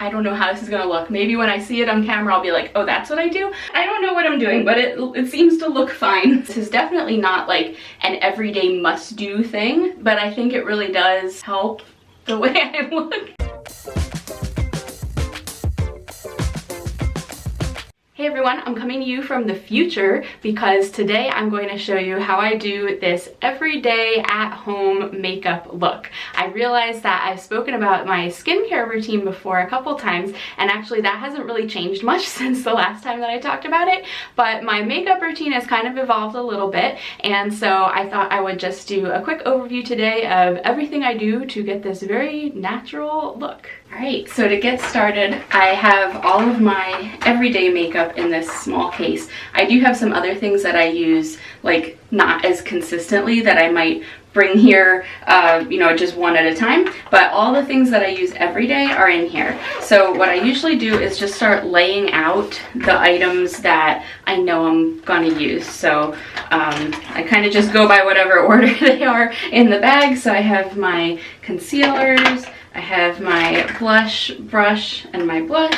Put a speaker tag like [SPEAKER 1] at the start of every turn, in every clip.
[SPEAKER 1] I don't know how this is gonna look. Maybe when I see it on camera, I'll be like, oh, that's what I do. I don't know what I'm doing, but it seems to look fine. This is definitely not like an everyday must-do thing, but I think it really does help the way I look. Hey everyone, I'm coming to you from the future because today I'm going to show you how I do this everyday at-home makeup look. I realized that I've spoken about my skincare routine before a couple times, and actually that hasn't really changed much since the last time that I talked about it, but my makeup routine has kind of evolved a little bit, and so I thought I would just do a quick overview today of everything I do to get this very natural look. Alright, so to get started, I have all of my everyday makeup in this small case. I do have some other things that I use, like not as consistently, that I might bring here, you know, just one at a time, but all the things that I use every day are in here. So what I usually do is just start laying out the items that I know I'm gonna use. So I kind of just go by whatever order they are in the bag. So I have my concealers, I have my blush brush and my blush,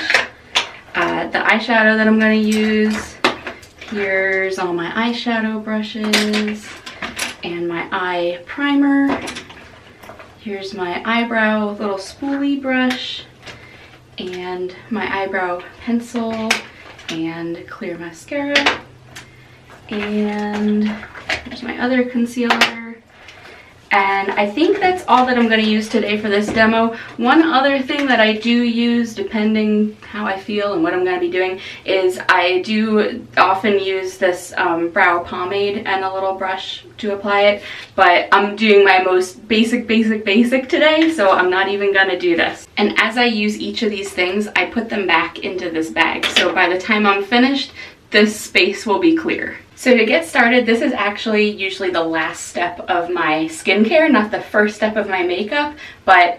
[SPEAKER 1] the eyeshadow that I'm going to use. Here's all my eyeshadow brushes and my eye primer. Here's my eyebrow little spoolie brush and my eyebrow pencil and clear mascara. And here's my other concealer. And I think that's all that I'm going to use today for this demo. One other thing that I do use, depending how I feel and what I'm going to be doing, is I do often use this brow pomade and a little brush to apply it, but I'm doing my most basic today, so I'm not even going to do this. And as I use each of these things, I put them back into this bag, so by the time I'm finished, this space will be clear. So to get started, this is actually usually the last step of my skincare, not the first step of my makeup, but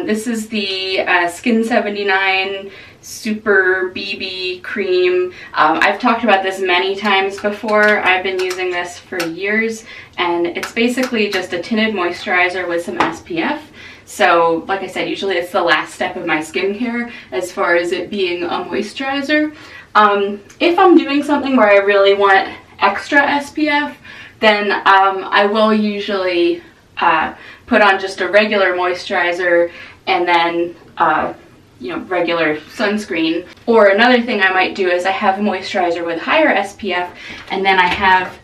[SPEAKER 1] this is the Skin 79 Super BB Cream. I've talked about this many times before. I've been using this for years, and it's basically just a tinted moisturizer with some SPF. So like I said, usually it's the last step of my skincare as far as it being a moisturizer. If I'm doing something where I really want extra SPF, then I will usually put on just a regular moisturizer and then you know, regular sunscreen. Or another thing I might do is I have moisturizer with higher SPF, and then I have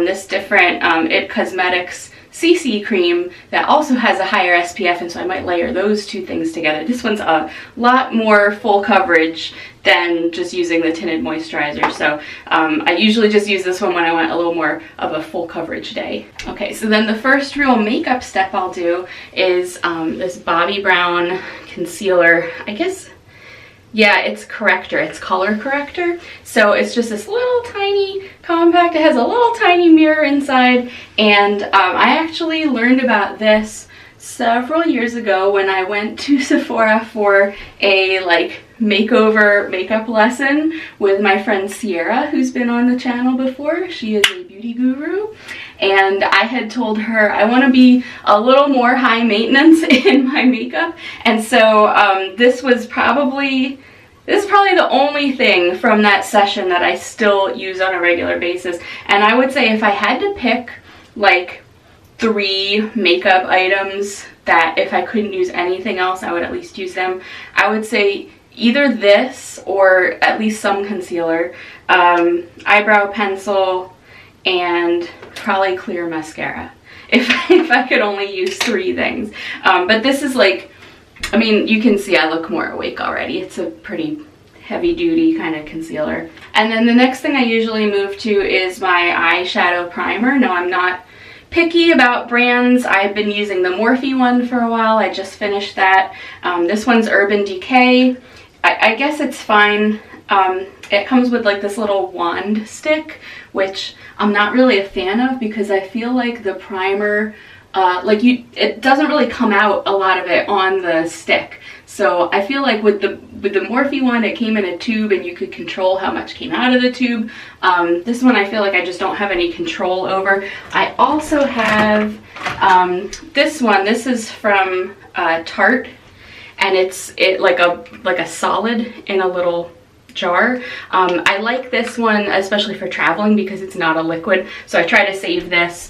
[SPEAKER 1] this different IT Cosmetics CC cream that also has a higher SPF, and so I might layer those two things together. This one's a lot more full coverage than just using the tinted moisturizer, so I usually just use this one when I want a little more of a full coverage day. Okay, so then the first real makeup step I'll do is this Bobbi Brown concealer. I guess, yeah, it's corrector. It's color corrector. So it's just this little tiny compact. It has a little tiny mirror inside, and I actually learned about this several years ago when I went to Sephora for a makeover makeup lesson with my friend Sierra, who's been on the channel before. She is a beauty guru, and I had told her I want to be a little more high maintenance in my makeup, and so this is probably the only thing from that session that I still use on a regular basis. And I would say if I had to pick like 3 makeup items that if I couldn't use anything else, I would at least use them, I would say either this or at least some concealer, eyebrow pencil, and probably clear mascara. If I could only use 3 things. But this is like, I mean, you can see I look more awake already. It's a pretty heavy duty kind of concealer. And then the next thing I usually move to is my eyeshadow primer. No, I'm not picky about brands. I've been using the Morphe one for a while. I just finished that. This one's Urban Decay. I guess it's fine. It comes with like this little wand stick, which I'm not really a fan of because I feel like the primer, it doesn't really come out a lot of it on the stick. So I feel like with the Morphe one, it came in a tube and you could control how much came out of the tube. This one I feel like I just don't have any control over. I also have this one. This is from Tarte. and it's like a solid in a little jar. I like this one especially for traveling because it's not a liquid, so I try to save this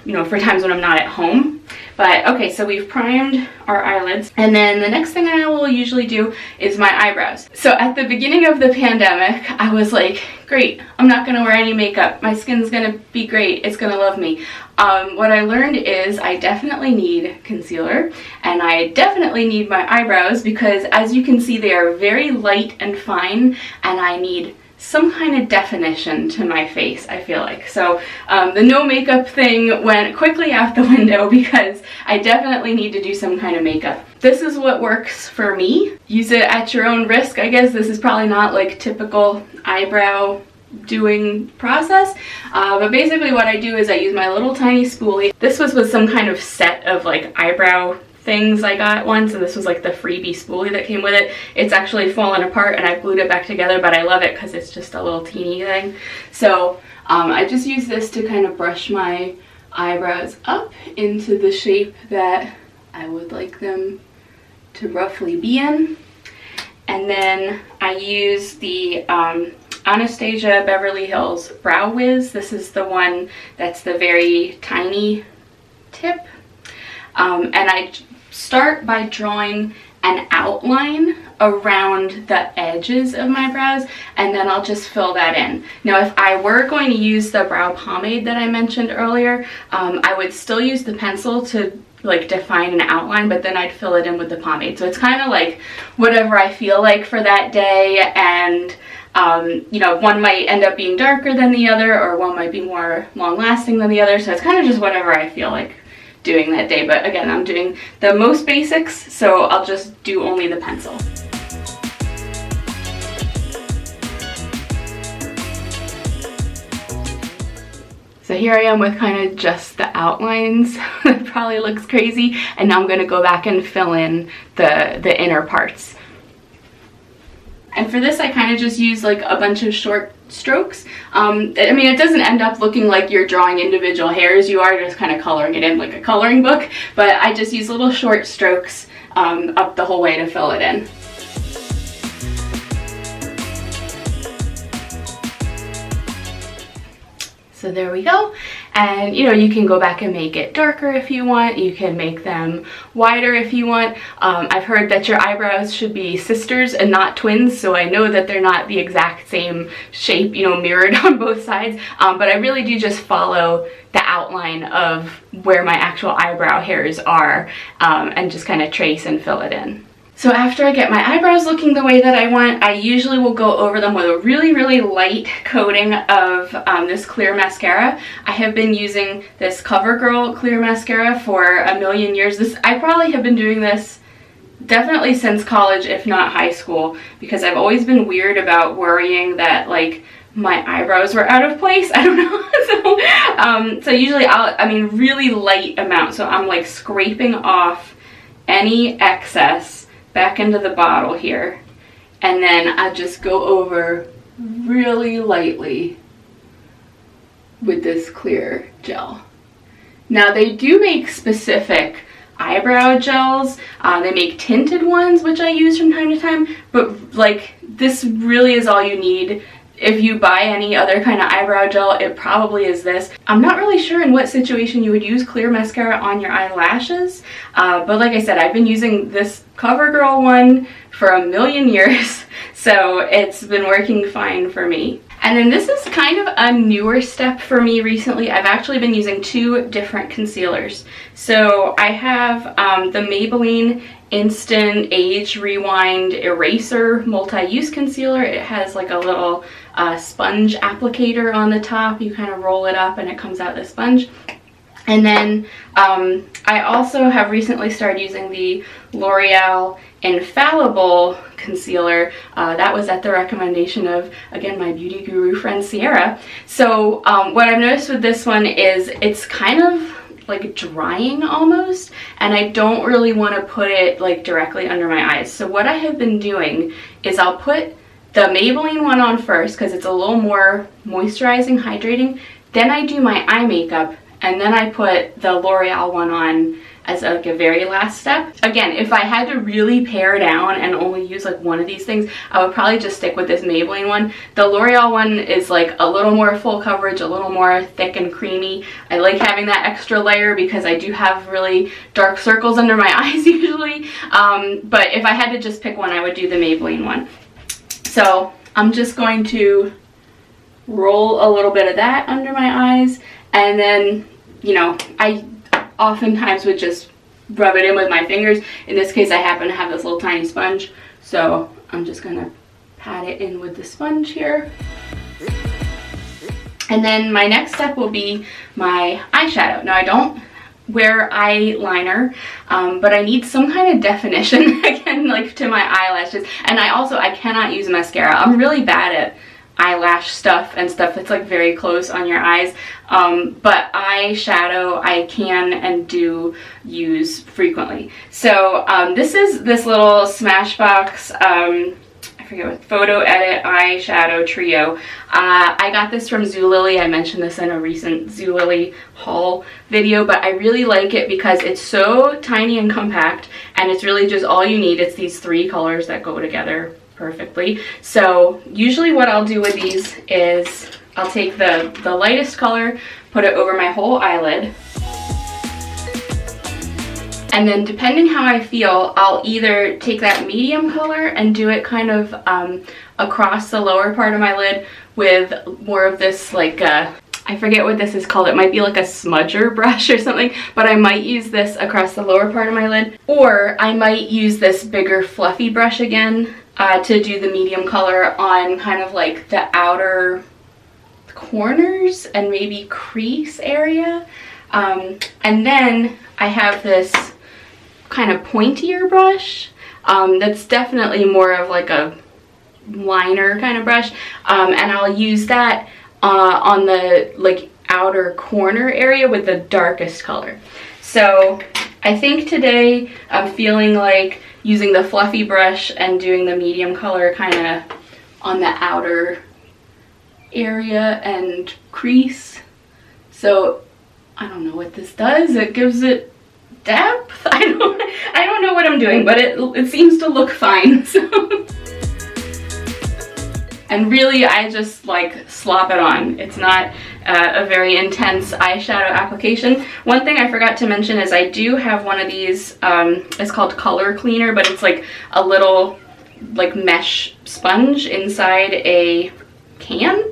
[SPEAKER 1] you know, for times when I'm not at home. But okay, so we've primed our eyelids, and then the next thing I will usually do is my eyebrows. So at the beginning of the pandemic, I was like, great, I'm not gonna wear any makeup, my skin's gonna be great, it's gonna love me. What I learned is I definitely need concealer, and I definitely need my eyebrows, because as you can see, they are very light and fine, and I need some kind of definition to my face, I feel like. So the no makeup thing went quickly out the window because I definitely need to do some kind of makeup. This is what works for me. Use it at your own risk, I guess. This is probably not like typical eyebrow doing process, but basically what I do is I use my little tiny spoolie. This was with some kind of set of like eyebrow things I got once, and this was like the freebie spoolie that came with it. It's actually fallen apart and I've glued it back together, but I love it because it's just a little teeny thing. So I just use this to kind of brush my eyebrows up into the shape that I would like them to roughly be in. And then I use the Anastasia Beverly Hills Brow Wiz. This is the one that's the very tiny tip. And I start by drawing an outline around the edges of my brows, and then I'll just fill that in. Now, if I were going to use the brow pomade that I mentioned earlier, I would still use the pencil to like define an outline, but then I'd fill it in with the pomade. So it's kind of like whatever I feel like for that day, and you know, one might end up being darker than the other, or one might be more long-lasting than the other, so it's kind of just whatever I feel like doing that day. But again, I'm doing the most basics, so I'll just do only the pencil. So here I am with kind of just the outlines. It probably looks crazy, and now I'm going to go back and fill in the inner parts. And for this, I kind of just use like a bunch of short strokes. I mean, it doesn't end up looking like you're drawing individual hairs. You are just kind of coloring it in like a coloring book, but I just use little short strokes up the whole way to fill it in. So there we go. And you know, you can go back and make it darker if you want. You can make them wider if you want. I've heard that your eyebrows should be sisters and not twins, so I know that they're not the exact same shape, you know, mirrored on both sides. But I really do just follow the outline of where my actual eyebrow hairs are, and just kind of trace and fill it in. So after I get my eyebrows looking the way that I want, I usually will go over them with a really, really light coating of this clear mascara. I have been using this CoverGirl clear mascara for a million years. I probably have been doing this definitely since college, if not high school, because I've always been weird about worrying that like my eyebrows were out of place. I don't know. So usually I mean really light amount. So I'm like scraping off any excess back into the bottle here, and then I just go over really lightly with this clear gel. Now they do make specific eyebrow gels. They make tinted ones, which I use from time to time, but like this really is all you need. If you buy any other kind of eyebrow gel, it probably is this. I'm not really sure in what situation you would use clear mascara on your eyelashes, but like I said, I've been using this CoverGirl one for a million years, so it's been working fine for me. And then this is kind of a newer step for me recently. I've actually been using two different concealers. So I have the Maybelline Instant Age Rewind Eraser Multi-Use Concealer. It has like a little sponge applicator on the top. You kind of roll it up and it comes out the sponge. And then I also have recently started using the L'Oreal Infallible Concealer. That was at the recommendation of, again, my beauty guru friend Sierra. So what I've noticed with this one is it's kind of like drying almost, and I don't really want to put it like directly under my eyes. So what I have been doing is I'll put the Maybelline one on first because it's a little more moisturizing, hydrating. Then I do my eye makeup, and then I put the L'Oreal one on as like a very last step. Again, if I had to really pare down and only use like one of these things, I would probably just stick with this Maybelline one. The L'Oreal one is like a little more full coverage, a little more thick and creamy. I like having that extra layer because I do have really dark circles under my eyes usually. But if I had to just pick one, I would do the Maybelline one. So I'm just going to roll a little bit of that under my eyes, and then, you know, I oftentimes would just rub it in with my fingers. In this case, I happen to have this little tiny sponge, so I'm just gonna pat it in with the sponge here. And then my next step will be my eyeshadow. Now, I don't wear eyeliner, but I need some kind of definition again, like to my eyelashes. And I cannot use mascara. I'm really bad at eyelash stuff and stuff that's like very close on your eyes, but eyeshadow I can and do use frequently. So this is this little Smashbox, I forget what, Photo Edit Eyeshadow Trio. I got this from Zulily. I mentioned this in a recent Zulily haul video, but I really like it because it's so tiny and compact, and it's really just all you need. It's these 3 colors that go together perfectly. So usually what I'll do with these is I'll take the lightest color, put it over my whole eyelid, and then depending how I feel, I'll either take that medium color and do it kind of across the lower part of my lid with more of this like I forget what this is called. It might be like a smudger brush or something, but I might use this across the lower part of my lid, or I might use this bigger fluffy brush again to do the medium color on kind of like the outer corners and maybe crease area. And then I have this kind of pointier brush that's definitely more of like a liner kind of brush, and I'll use that on the like outer corner area with the darkest color. So I think today I'm feeling like using the fluffy brush and doing the medium color kind of on the outer area and crease. So I don't know what this does. It gives it depth. I don't know what I'm doing, but it seems to look fine. So. And really, I just like slop it on. It's not a very intense eyeshadow application. One thing I forgot to mention is I do have one of these, it's called Color Cleaner, but it's like a little like mesh sponge inside a can,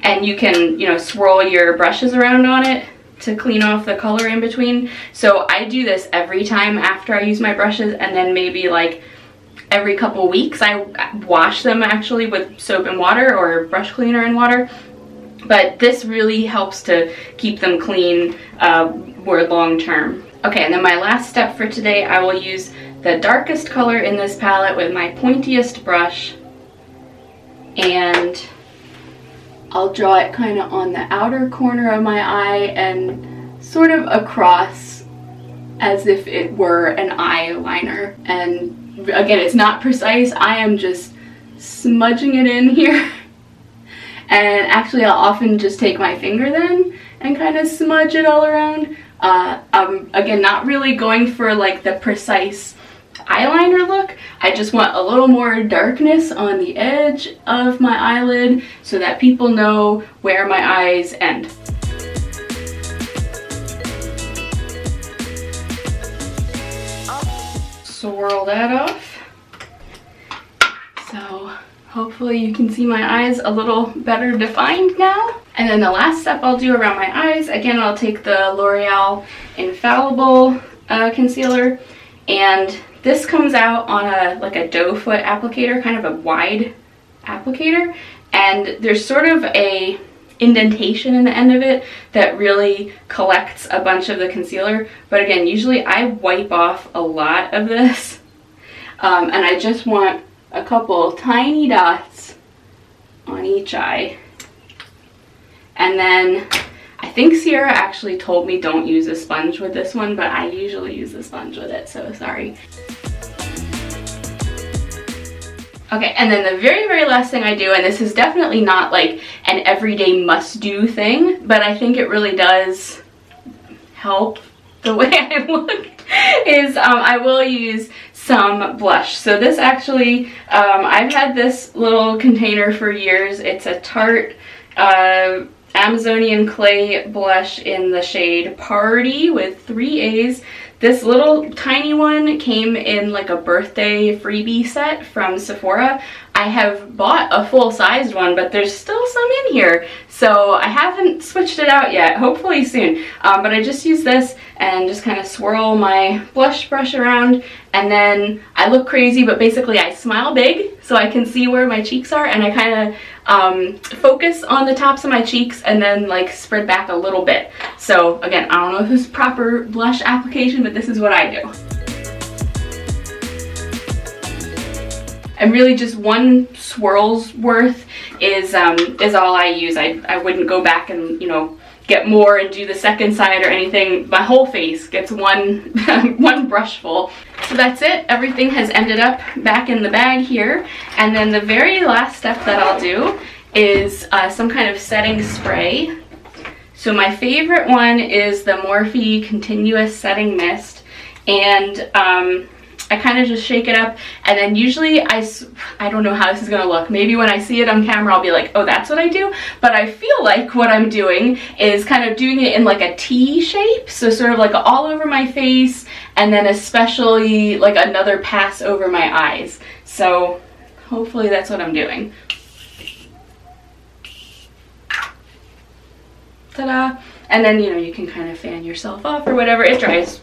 [SPEAKER 1] and you can, you know, swirl your brushes around on it to clean off the color in between. So I do this every time after I use my brushes, and then maybe like every couple weeks I wash them actually with soap and water or brush cleaner and water. But this really helps to keep them clean more long term. Okay, and then my last step for today, I will use the darkest color in this palette with my pointiest brush, and I'll draw it kind of on the outer corner of my eye and sort of across as if it were an eyeliner. And again, it's not precise. I am just smudging it in here. And actually, I'll often just take my finger then and kind of smudge it all around. I'm, again, not really going for like the precise eyeliner look. I just want a little more darkness on the edge of my eyelid so that people know where my eyes end. Swirl that off. So hopefully you can see my eyes a little better defined now. And then the last step I'll do around my eyes, again, I'll take the L'Oreal Infallible concealer, and this comes out on a doe foot applicator, kind of a wide applicator, and there's sort of a indentation in the end of it that really collects a bunch of the concealer. But again, usually I wipe off a lot of this, and I just want a couple tiny dots on each eye. And then I think Sierra actually told me don't use a sponge with this one, but I usually use a sponge with it, so sorry. Okay, and then the very, very last thing I do, and this is definitely not like an everyday must-do thing, but I think it really does help the way I look, is I will use some blush. So this actually, I've had this little container for years. It's a Tarte Amazonian clay blush in the shade Party with 3 A's. This little tiny one came in like a birthday freebie set from Sephora. I have bought a full-sized one, but there's still some in here, so I haven't switched it out yet. Hopefully soon. But I just use this and just kind of swirl my blush brush around, and then I look crazy, but basically I smile big so I can see where my cheeks are, and I kind of focus on the tops of my cheeks and then like spread back a little bit. So again, I don't know if this is proper blush application, but this is what I do. And really just one swirl's worth is all I use. I wouldn't go back and, you know, get more and do the second side or anything. My whole face gets one one brush full. So that's it. Everything has ended up back in the bag here. And then the very last step that I'll do is some kind of setting spray. So my favorite one is the Morphe Continuous Setting Mist. And I kind of just shake it up, and then usually I don't know how this is going to look. Maybe when I see it on camera I'll be like, oh, that's what I do. But I feel like what I'm doing is kind of doing it in like a T shape. So sort of like all over my face, and then especially like another pass over my eyes. So hopefully that's what I'm doing. Ta-da! And then, you know, you can kind of fan yourself off or whatever. It dries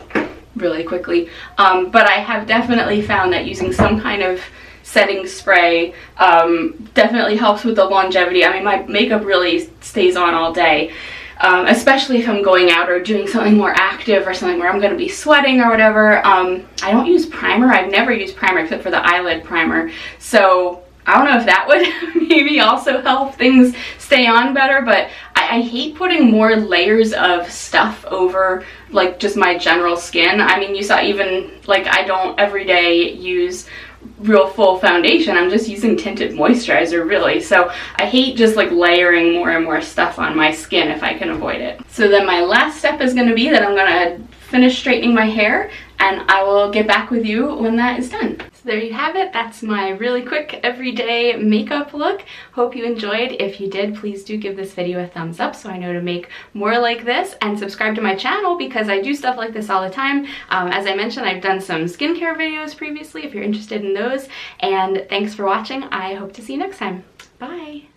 [SPEAKER 1] really quickly, but I have definitely found that using some kind of setting spray definitely helps with the longevity. I mean, my makeup really stays on all day, especially if I'm going out or doing something more active or something where I'm going to be sweating or whatever. I don't use primer. I've never used primer except for the eyelid primer, so I don't know if that would maybe also help things stay on better, but I hate putting more layers of stuff over like just my general skin. I mean, you saw even like I don't every day use real full foundation. I'm just using tinted moisturizer really. So I hate just like layering more and more stuff on my skin if I can avoid it. So then my last step is going to be that I'm going to finish straightening my hair, and I will get back with you when that is done. So there you have it. That's my really quick everyday makeup look. Hope you enjoyed. If you did, please do give this video a thumbs up so I know to make more like this, and subscribe to my channel because I do stuff like this all the time. As I mentioned, I've done some skincare videos previously if you're interested in those, and thanks for watching. I hope to see you next time. Bye!